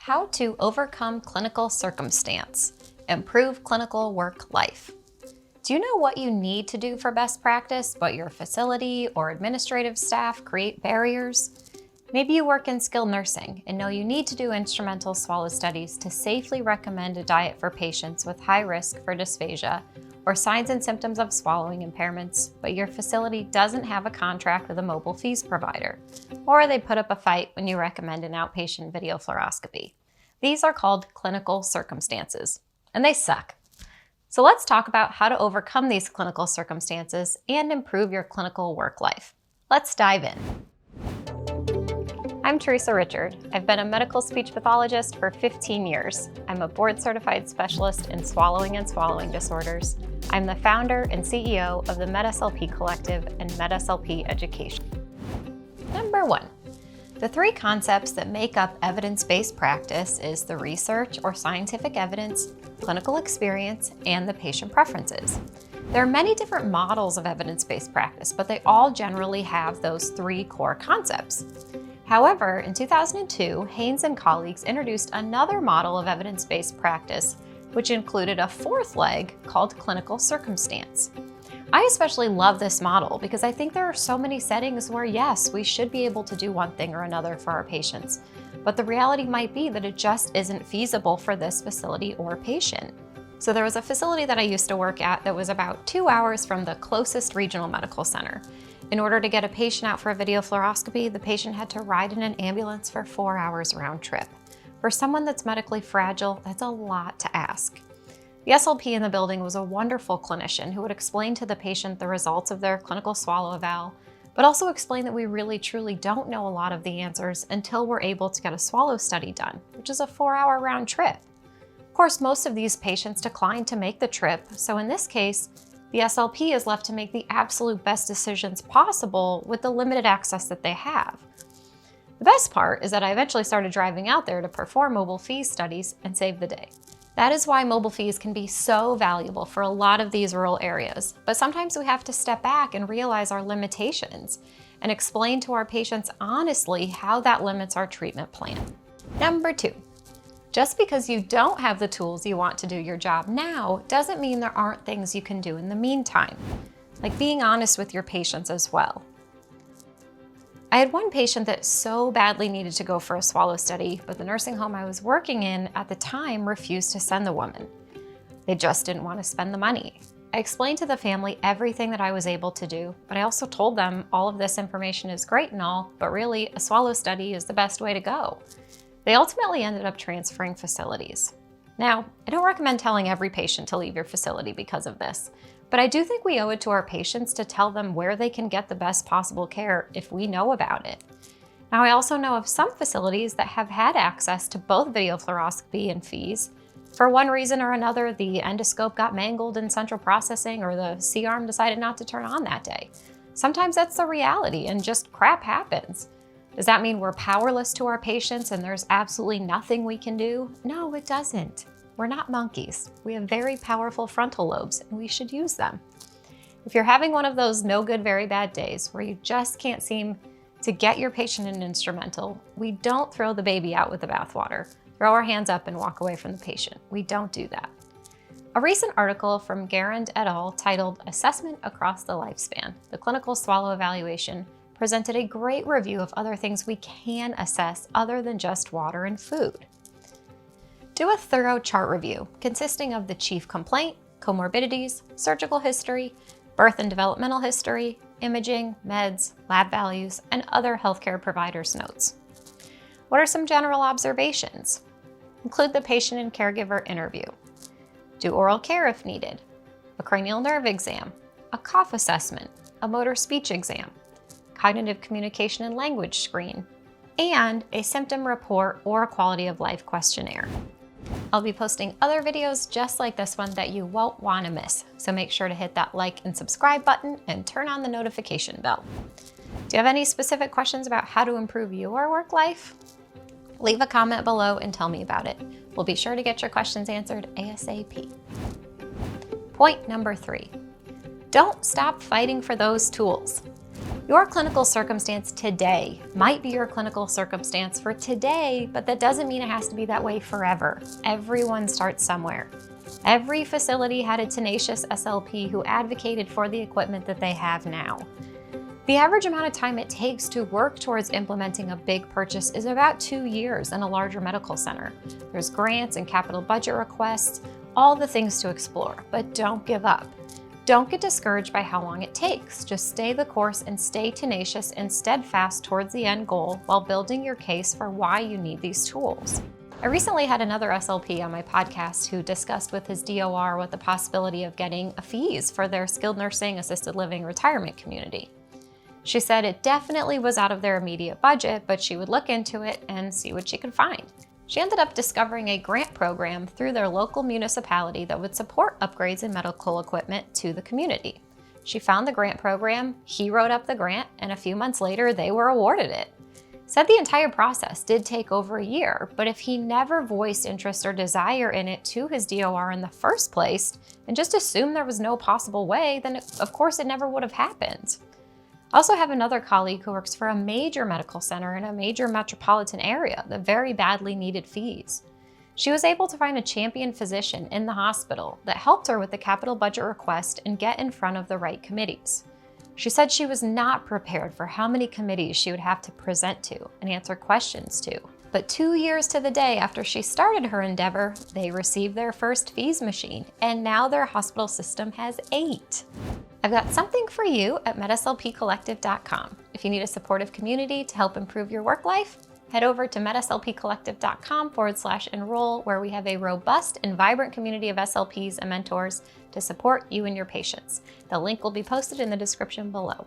How to overcome clinical circumstance, improve clinical work life. Do you know what you need to do for best practice, but your facility or administrative staff create barriers? Maybe you work in skilled nursing and know you need to do instrumental swallow studies to safely recommend a diet for patients with high risk for dysphagia or signs and symptoms of swallowing impairments, but your facility doesn't have a contract with a mobile fees provider, or they put up a fight when you recommend an outpatient video fluoroscopy. These are called clinical circumstances, and they suck. So let's talk about how to overcome these clinical circumstances and improve your clinical work life. Let's dive in. I'm Theresa Richard. I've been a medical speech pathologist for 15 years. I'm a board-certified specialist in swallowing and swallowing disorders. I'm the founder and CEO of the MedSLP Collective and MedSLP Education. Number 1. The 3 concepts that make up evidence-based practice is the research or scientific evidence, clinical experience, and the patient preferences. There are many different models of evidence-based practice, but they all generally have those 3 core concepts. However, in 2002, Haynes and colleagues introduced another model of evidence-based practice, which included a 4th leg called clinical circumstance. I especially love this model because I think there are so many settings where, yes, we should be able to do one thing or another for our patients, but the reality might be that it just isn't feasible for this facility or patient. So there was a facility that I used to work at that was about 2 hours from the closest regional medical center. In order to get a patient out for a video fluoroscopy, the patient had to ride in an ambulance for 4 hours round trip. For someone that's medically fragile, that's a lot to ask. The SLP in the building was a wonderful clinician who would explain to the patient the results of their clinical swallow eval, but also explain that we really truly don't know a lot of the answers until we're able to get a swallow study done, which is a 4-hour round trip. Of course, most of these patients declined to make the trip, so in this case, the SLP is left to make the absolute best decisions possible with the limited access that they have. The best part is that I eventually started driving out there to perform mobile fees studies and save the day. That is why mobile fees can be so valuable for a lot of these rural areas, but sometimes we have to step back and realize our limitations and explain to our patients honestly how that limits our treatment plan. Number 2. Just because you don't have the tools you want to do your job now doesn't mean there aren't things you can do in the meantime, like being honest with your patients as well. I had one patient that so badly needed to go for a swallow study, but the nursing home I was working in at the time refused to send the woman. They just didn't want to spend the money. I explained to the family everything that I was able to do, but I also told them all of this information is great and all, but really a swallow study is the best way to go. They ultimately ended up transferring facilities. Now, I don't recommend telling every patient to leave your facility because of this, but I do think we owe it to our patients to tell them where they can get the best possible care if we know about it. Now, I also know of some facilities that have had access to both video fluoroscopy and fees. For one reason or another, the endoscope got mangled in central processing or the C-arm decided not to turn on that day. Sometimes that's the reality and just crap happens. Does that mean we're powerless to our patients and there's absolutely nothing we can do? No, it doesn't. We're not monkeys. We have very powerful frontal lobes and we should use them. If you're having one of those no good, very bad days where you just can't seem to get your patient an instrumental, we don't throw the baby out with the bathwater, throw our hands up and walk away from the patient. We don't do that. A recent article from Garand et al. Titled Assessment Across the Lifespan, the Clinical Swallow Evaluation, presented a great review of other things we can assess other than just water and food. Do a thorough chart review consisting of the chief complaint, comorbidities, surgical history, birth and developmental history, imaging, meds, lab values, and other healthcare providers' notes. What are some general observations? Include the patient and caregiver interview. Do oral care if needed, a cranial nerve exam, a cough assessment, a motor speech exam, cognitive communication and language screen, and a symptom report or a quality of life questionnaire. I'll be posting other videos just like this one that you won't want to miss, so make sure to hit that like and subscribe button and turn on the notification bell. Do you have any specific questions about how to improve your work life? Leave a comment below and tell me about it. We'll be sure to get your questions answered ASAP. Point number 3. Don't stop fighting for those tools. Your clinical circumstance today might be your clinical circumstance for today, but that doesn't mean it has to be that way forever. Everyone starts somewhere. Every facility had a tenacious SLP who advocated for the equipment that they have now. The average amount of time it takes to work towards implementing a big purchase is about 2 years in a larger medical center. There's grants and capital budget requests, all the things to explore, but don't give up. Don't get discouraged by how long it takes. Just stay the course and stay tenacious and steadfast towards the end goal while building your case for why you need these tools. I recently had another SLP on my podcast who discussed with his DOR what the possibility of getting fees for their skilled nursing assisted living retirement community. She said it definitely was out of their immediate budget, but she would look into it and see what she could find. She ended up discovering a grant program through their local municipality that would support upgrades in medical equipment to the community. She found the grant program, he wrote up the grant, and a few months later they were awarded it. Said the entire process did take over a year, but if he never voiced interest or desire in it to his DOR in the first place and just assumed there was no possible way, then of course it never would have happened. I also have another colleague who works for a major medical center in a major metropolitan area that very badly needed fees. She was able to find a champion physician in the hospital that helped her with the capital budget request and get in front of the right committees. She said she was not prepared for how many committees she would have to present to and answer questions to. But 2 years to the day after she started her endeavor, they received their first fees machine, and now their hospital system has 8. I've got something for you at medslpcollective.com. If you need a supportive community to help improve your work life, head over to medslpcollective.com/enroll, where we have a robust and vibrant community of SLPs and mentors to support you and your patients. The link will be posted in the description below.